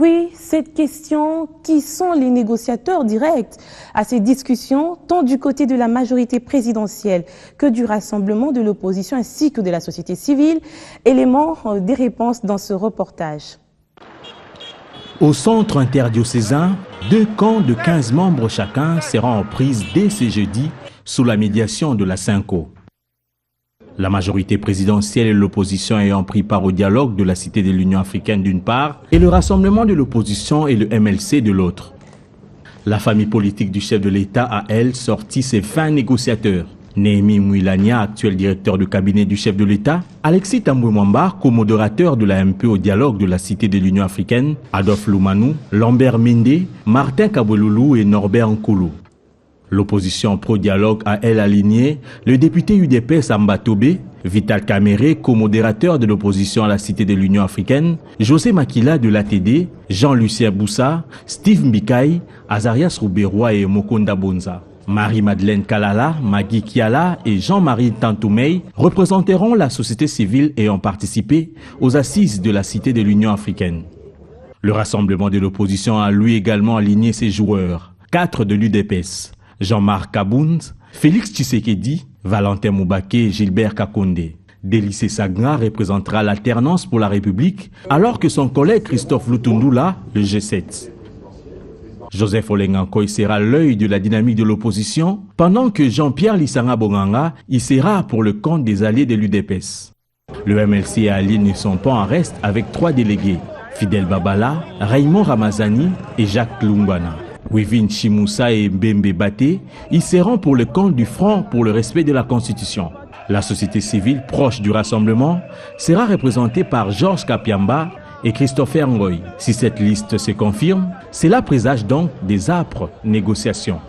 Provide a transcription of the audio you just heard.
Oui, cette question, qui sont les négociateurs directs à ces discussions, tant du côté de la majorité présidentielle que du rassemblement de l'opposition ainsi que de la société civile, élément des réponses dans ce reportage. Au centre interdiocésain, 2 camps de 15 membres chacun seront en prise dès ce jeudi sous la médiation de la Synco. La majorité présidentielle et l'opposition ayant pris part au dialogue de la Cité de l'Union africaine d'une part et le rassemblement de l'opposition et le MLC de l'autre. La famille politique du chef de l'État a, elle, sorti ses fins négociateurs. Néhémie Mouilania, actuel directeur de cabinet du chef de l'État, Alexis Tambwe Mwamba, co-modérateur de la MP au dialogue de la Cité de l'Union africaine, Adolphe Loumanou, Lambert Mende, Martin Kabweloulou et Norbert Nkoulou. L'opposition pro-dialogue a, elle, aligné le député UDPS Samba Tobé, Vital Kamere, co-modérateur de l'opposition à la Cité de l'Union africaine, José Makila de l'ATD, Jean-Lucien Boussa, Steve Mbikaï, Azarias Rouberois et Mokonda Bonza. Marie-Madeleine Kalala, Magui Kiala et Jean-Marie Tantoumey représenteront la société civile ayant participé aux assises de la Cité de l'Union africaine. Le rassemblement de l'opposition a lui également aligné ses joueurs, 4 de l'UDPS. Jean-Marc Kabounz, Félix Tshisekedi, Valentin Moubake et Gilbert Kakonde. Délicé Sagna représentera l'alternance pour la République, alors que son collègue Christophe Lutundula, le G7. Joseph Olengankoy sera l'œil de la dynamique de l'opposition, pendant que Jean-Pierre Lissanga Bonganga y sera pour le compte des alliés de l'UDPS. Le MLC et Ali ne sont pas en reste avec 3 délégués, Fidel Babala, Raymond Ramazani et Jacques Lumbana. Wivin Chimoussa et Mbembe Baté y seront pour le compte du Front pour le respect de la Constitution. La société civile proche du rassemblement sera représentée par Georges Kapiamba et Christopher Ngoy. Si cette liste se confirme, cela présage donc des âpres négociations.